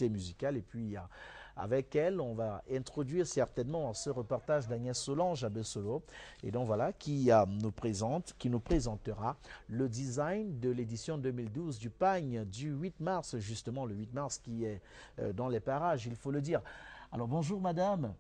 opportunité musicale. Et puis, avec elle, on va introduire certainement ce reportage d'Agnès Solange à Bessolo. Et donc voilà, qui nous présentera le design de l'édition 2012 du Pagne du 8 mars, justement le 8 mars qui est dans les parages, il faut le dire. Alors bonjour madame.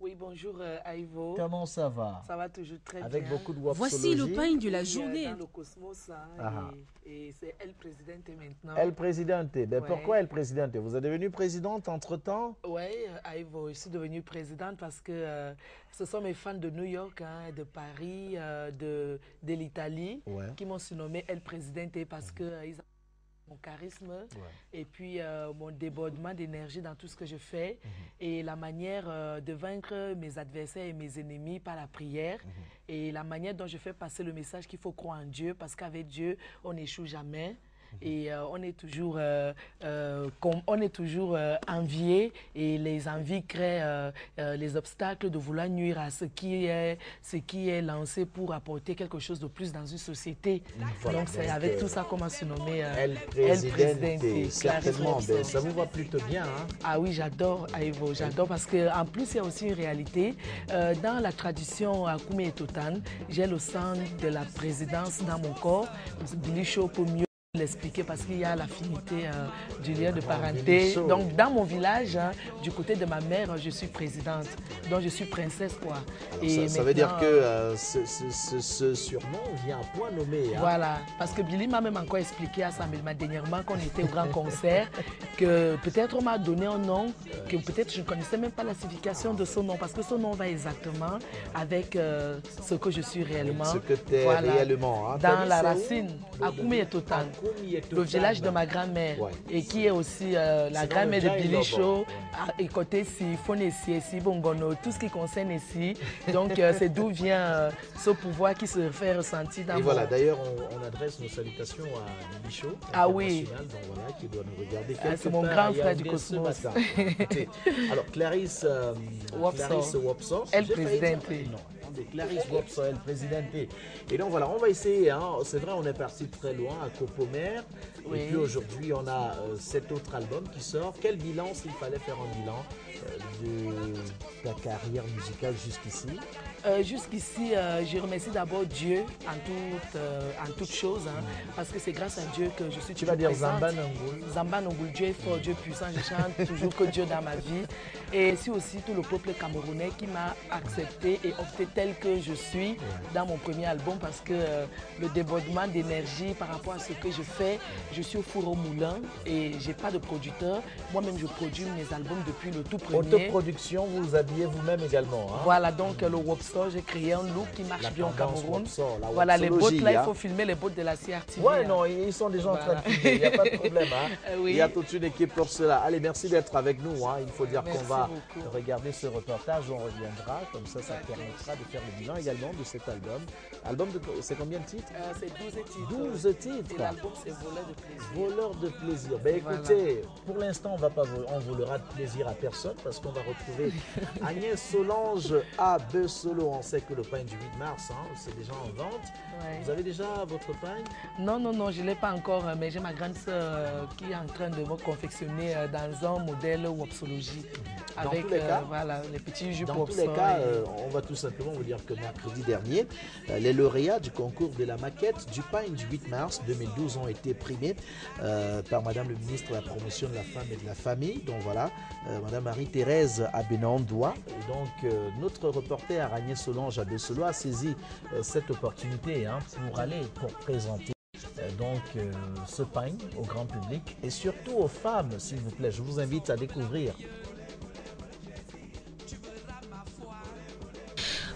Oui, bonjour Aïvo. Comment ça va? Ça va toujours très Avec bien. beaucoup de wapsologie. Voici le pagne de la journée. Dans le cosmos, hein, et c'est El Presidente maintenant. El Presidente. Ben, ouais. Pourquoi El Presidente? Vous êtes devenue présidente entre-temps? Oui, Aïvo, je suis devenue présidente parce que ce sont mes fans de New York, hein, de Paris, de l'Italie, qui m'ont surnommé El Presidente parce que ils ont mon charisme et puis mon débordement d'énergie dans tout ce que je fais et la manière de vaincre mes adversaires et mes ennemis par la prière et la manière dont je fais passer le message qu'il faut croire en Dieu parce qu'avec Dieu, on n'échoue jamais. Et on est toujours envié et les envies créent les obstacles de vouloir nuire à ce qui est lancé pour apporter quelque chose de plus dans une société. Voilà, donc c'est avec tout ça qu'on m'a surnommé El Presidente. Certainement, ben, ça vous va plutôt bien. Hein? Ah oui, j'adore Aïvo, j'adore parce qu'en plus il y a aussi une réalité. Dans la tradition Akume et Totan, j'ai le sang de la présidence dans mon corps. Billy Show pour mieux l'expliquer parce qu'il y a l'affinité du lien de parenté. Donc dans mon village, hein, du côté de ma mère, je suis présidente. Donc je suis princesse quoi. Alors, et ça veut dire que ce surnom vient à point nommé. Hein? Voilà, parce que Billy m'a même encore expliqué à Samuel dernièrement qu'on était au grand concert, que peut-être on m'a donné un nom, que peut-être je ne connaissais même pas la signification de ce nom, parce que ce nom va exactement avec ce que je suis réellement. Ce que tu es réellement. Hein? Dans la racine, Akume et Totan. Le village de ma grand-mère et qui est aussi la grand-mère de Billy Show et côté Sifone ici, Bongono, tout ce qui concerne ici. Donc c'est d'où vient ce pouvoir qui se fait ressentir dans Et voilà, d'ailleurs on adresse nos salutations à Billy Show. Ah oui. Donc voilà, qui doit nous regarder. C'est mon grand frère du Cosmos. Alors Clarisse Wapso, El Presidente. Clarisse Wapso, El Presidente. Et donc voilà, on va essayer, hein, c'est vrai on est parti très loin à Copomer. Et puis aujourd'hui on a cet autre album qui sort. Quel bilan, s'il fallait faire un bilan de ta carrière musicale jusqu'ici? Jusqu'ici, je remercie d'abord Dieu en toute chose, hein, parce que c'est grâce à Dieu que je suis toujours présente. Tu vas dire Zamba Nangul? Zamba Nangul, Dieu est fort, Dieu est puissant, je chante toujours que Dieu dans ma vie. Et c'est aussi tout le peuple camerounais qui m'a accepté et opté tel que je suis dans mon premier album, parce que le débordement d'énergie par rapport à ce que je fais, je suis au four au moulin et j'ai pas de producteur. Moi-même, je produis mes albums depuis le tout premier. Autoproduction, vous vous habillez vous-même également. Hein? Voilà, donc le Wapso, j'ai créé un look qui marche bien au Cameroun. Voilà, les bottes là, il faut filmer les bottes de la CRTV. Ouais, non, ils sont déjà en train de filmer, il n'y a pas de problème. Hein? Oui. Il y a toute une équipe pour cela. Allez, merci d'être avec nous. Hein. Il faut dire qu'on va regarder ce reportage, on reviendra. Comme ça permettra de faire le bilan également de cet album. C'est combien de titres? C'est 12 titres. 12 titres. Et l'album, c'est Voleur de plaisir. Voleur de plaisir. Ben écoutez, pour l'instant, on volera de plaisir à personne parce qu'on va retrouver Agnès Solange à Bessolo. On sait que le pain du 8 mars, hein, c'est déjà en vente. Vous avez déjà votre pain? Non, je ne l'ai pas encore, mais j'ai ma grande sœur qui est en train de me confectionner dans un modèle Wapsologie. Avec tous les cas, voilà, les petits jupes. Dans tous les cas, on va tout simplement vous dire que mercredi dernier, les lauréats du concours de la maquette du pain du 8 mars 2012 ont été primés par Madame le ministre de la Promotion de la Femme et de la Famille. Donc voilà, Madame Marie-Thérèse Abenandoua. Et donc notre reporter Agnès Solange à Bessolo a saisi cette opportunité pour présenter donc ce pain au grand public et surtout aux femmes, s'il vous plaît. Je vous invite à découvrir.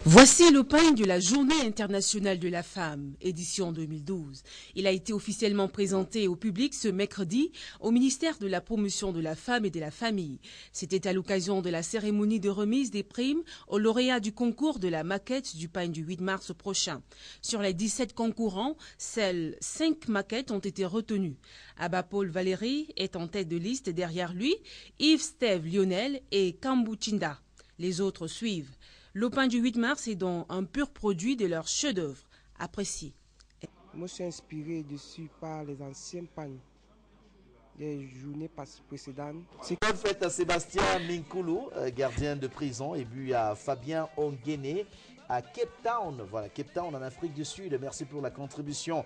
Voici le pain de la Journée internationale de la femme, édition 2012. Il a été officiellement présenté au public ce mercredi au ministère de la Promotion de la Femme et de la Famille. C'était à l'occasion de la cérémonie de remise des primes aux lauréats du concours de la maquette du pain du 8 mars prochain. Sur les 17 concurrents, seules 5 maquettes ont été retenues. Abba Paul Valéry est en tête de liste, derrière lui Yves Steve Lionel et Kambuchinda. Les autres suivent. Le pain du 8 mars est donc un pur produit de leur chef-d'œuvre. Apprécié. Moi, je suis inspiré dessus par les anciens pains des journées précédentes. Bonne fête à Sébastien Minkoulou, gardien de prison, et puis à Fabien Ongene à Cape Town. Voilà, Cape Town en Afrique du Sud. Merci pour la contribution.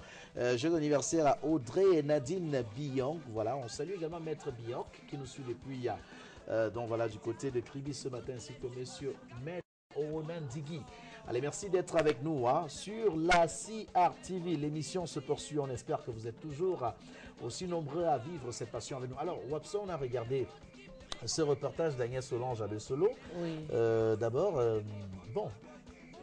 Jeune anniversaire à Audrey et Nadine Biyong. Voilà, on salue également Maître Biyong qui nous suit depuis donc voilà, du côté de Kribi ce matin, ainsi que Monsieur Maître Owonan Digui. Allez, merci d'être avec nous sur la CRTV. L'émission se poursuit. On espère que vous êtes toujours aussi nombreux à vivre cette passion avec nous. Alors, Wapso, on a regardé ce reportage d'Agnès Solange à Le Solo. Oui. D'abord, bon,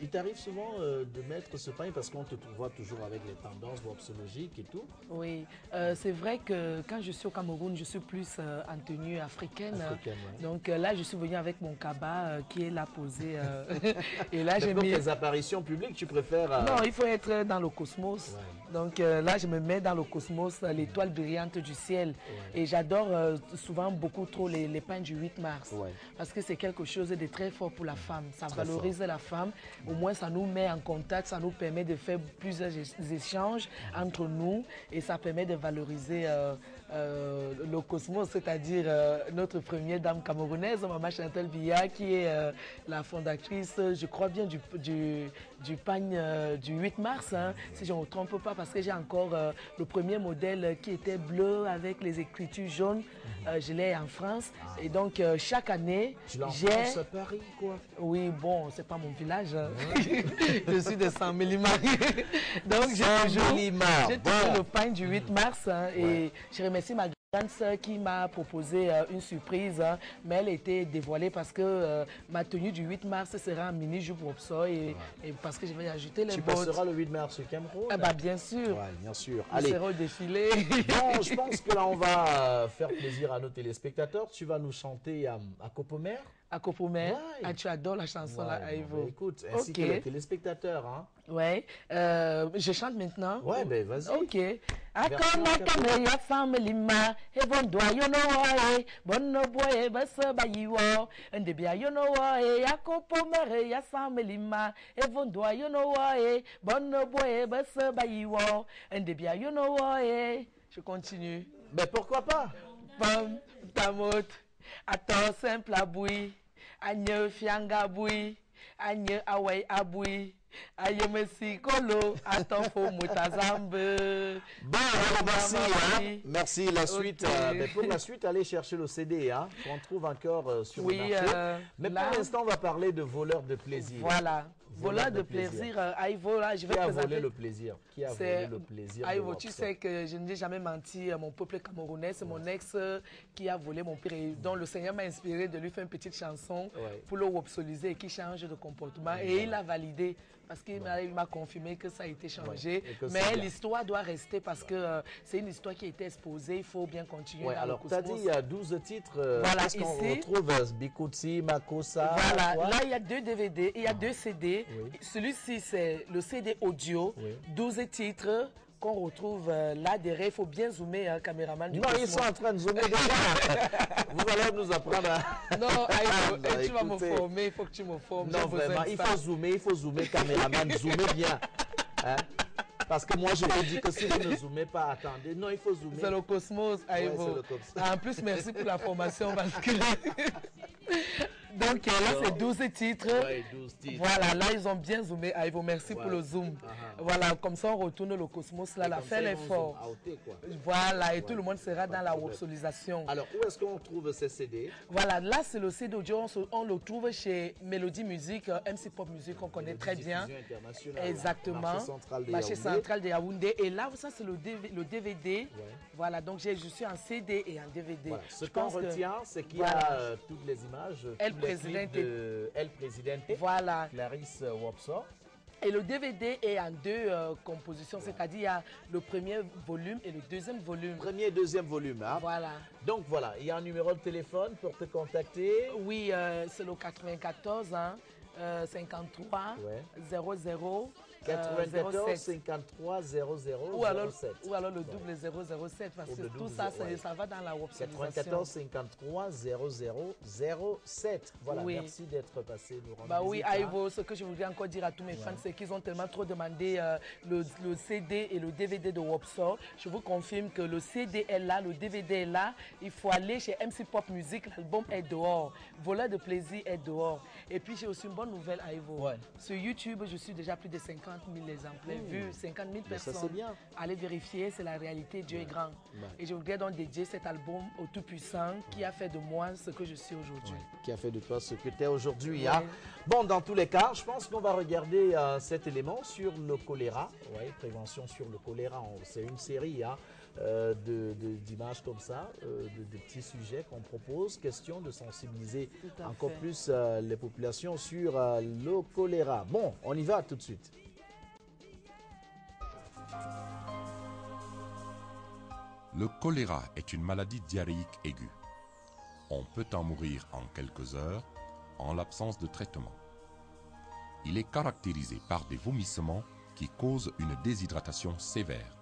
il t'arrive souvent de mettre ce pain parce qu'on te voit toujours avec les tendances wapsologiques et tout. Oui, c'est vrai que quand je suis au Cameroun, je suis plus en tenue africaine. Ouais. Donc là, je suis venue avec mon kaba qui est là posé. Et là, j'ai mis... Pour tes apparitions publiques, tu préfères... Non, il faut être dans le cosmos. Ouais. Donc là, je me mets dans le cosmos, l'étoile brillante du ciel. Ouais. Et j'adore souvent beaucoup trop les pains du 8 mars. Ouais. Parce que c'est quelque chose de très fort pour la femme. Ça valorise la femme. Au moins, ça nous met en contact, ça nous permet de faire plusieurs échanges entre nous et ça permet de valoriser le cosmos, c'est-à-dire notre première dame camerounaise, Maman Chantal Biya, qui est la fondatrice, je crois bien, du pagne du 8 mars, hein, si je ne me trompe pas, parce que j'ai encore le premier modèle qui était bleu avec les écritures jaunes. Je l'ai en France. Et donc, chaque année, j'ai... à Paris, quoi. Oui, bon, c'est pas mon village. Hein. Je suis de Saint-Mélimar. Donc, j'ai toujours le pain du 8 mars. Hein, et je remercie ma grande sœur qui m'a proposé une surprise. Hein, mais elle était dévoilée parce que ma tenue du 8 mars sera en mini-jupe Wopso et parce que je vais ajouter les bottes. Tu passeras le 8 mars au Cameroun? Bah, bien sûr. Ouais, bien sûr. Allez. On sera au défilé. Bon, je pense que là, on va faire plaisir à nos téléspectateurs. Tu vas nous chanter à Copomer. À Copomer. Ah, tu adores la chanson là, Aïvo. Bah, écoute, ainsi que les téléspectateurs. Hein. Ouais. Je chante maintenant. Ouais, ben vas-y. Ok. Akona kame ya family ma evon do you know why bonno boy basa bayiwo ende bia you know why Copomer ya family ma evon do you know why bonno boy basa bayiwo ende bia you know why. Je continue. Mais pourquoi pas? Pam tamot ato simple aboui anye fianga aboui anye awai aboui aye merci kolo atofo mutazambe. Bon, merci, hein. Merci. La suite, mais pour la suite, allez chercher le CD, hein, qu'on trouve encore sur le marché. Mais là, pour l'instant, on va parler de voleurs de plaisir. Voilà. Voleur de plaisir, Aïvo, là, je vais présenter... Qui a volé le plaisir? Qui a volé le plaisir? Aïvo, tu sais que je n'ai jamais menti à mon peuple camerounais. C'est mon ex qui a volé mon père, dont le Seigneur m'a inspiré de lui faire une petite chanson pour le wopsoliser et qui change de comportement. Et il a validé parce qu'il m'a confirmé que ça a été changé. Mais l'histoire doit rester parce que c'est une histoire qui a été exposée. Il faut bien continuer. Alors, tu as dit il y a 12 titres. Voilà, ici. On retrouve Bikutsi, Makosa. Voilà, là, il y a 2 DVD, il y a 2 CD. Oui. Celui-ci, c'est le CD audio, 12 titres qu'on retrouve là derrière. Il faut bien zoomer, hein, caméraman. Non, ils sont en train de zoomer déjà. Vous allez nous apprendre à... Non, tu vas me former, il faut que tu me formes. Non, vraiment, il faut zoomer, caméraman, zoomer bien. Hein? Parce que moi, je vous dis que si vous ne zoomez pas, attendez. Non, il faut zoomer. C'est le cosmos, Aïvo. En plus, merci pour la formation parce que... Donc là, c'est 12 titres. Ouais, 12 titres. Voilà, là, ils ont bien zoomé. Aïvo, merci pour le zoom. Voilà, comme ça, on retourne le cosmos. Là, fait l'effort. Voilà, et tout le monde sera dans la wopsolisation. Alors, où est-ce qu'on trouve ces CD? Voilà, là, c'est le CD audio. On le trouve chez Melody Music, MC Pop Music, qu'on connaît très bien. Exactement. Marché central de Yaoundé. Et là, ça, c'est le DVD. Voilà, donc je suis en CD et en DVD. Voilà. Ce qu'on retient, c'est qu'il y a toutes les images. El Presidente, voilà. Clarisse Wopso. Et le DVD est en 2 compositions, c'est-à-dire il y a le premier volume et le deuxième volume. Premier et deuxième volume, hein? Voilà. Donc voilà, il y a un numéro de téléphone pour te contacter. Oui, c'est le 94 hein, 53 00 94 53 00 07. Ou alors le double 007 parce que tout ça, ça va dans la websonisation. 94 53 00 07. Voilà, merci d'être passé nous rendre visite. Oui, Aïvo, ce que je voudrais encore dire à tous mes fans, c'est qu'ils ont tellement trop demandé le CD et le DVD de Wopsor. Je vous confirme que le CD est là, le DVD est là. Il faut aller chez MC Pop Music, l'album est dehors. Voleur de plaisir est dehors. Et puis j'ai aussi une bonne nouvelle, Aïvo. Sur YouTube, je suis déjà plus de 50 000 exemplaires vus, 50 000 personnes. Ça, c'est bien. Allez vérifier, c'est la réalité, Dieu est grand. Et je voudrais donc dédier cet album au Tout-Puissant qui a fait de moi ce que je suis aujourd'hui. Qui a fait de toi ce que tu es aujourd'hui. Hein? Bon, dans tous les cas, je pense qu'on va regarder cet élément sur le choléra. Prévention sur le choléra. C'est une série d'images comme ça, de petits sujets qu'on propose. Question de sensibiliser encore plus les populations sur le choléra. Bon, on y va tout de suite. Le choléra est une maladie diarrhéique aiguë. On peut en mourir en quelques heures en l'absence de traitement. Il est caractérisé par des vomissements qui causent une déshydratation sévère.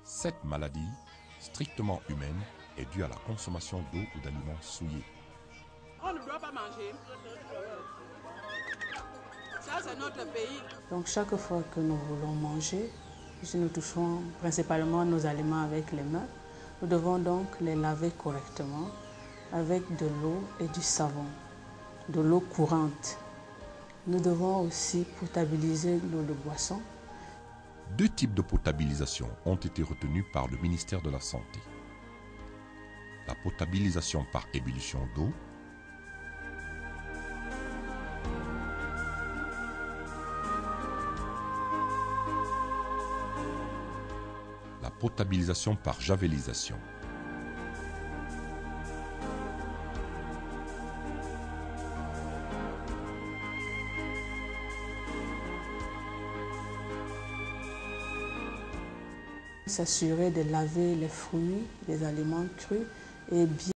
Cette maladie, strictement humaine, est due à la consommation d'eau ou d'aliments souillés. On ne doit pas manger. Ça, c'est notre pays. Donc chaque fois que nous voulons manger, si nous touchons principalement nos aliments avec les mains, nous devons donc les laver correctement avec de l'eau et du savon, de l'eau courante. Nous devons aussi potabiliser l'eau de boisson. 2 types de potabilisation ont été retenus par le ministère de la Santé. La potabilisation par ébullition d'eau, la potabilisation par javelisation. S'assurer de laver les fruits, les aliments crus et bien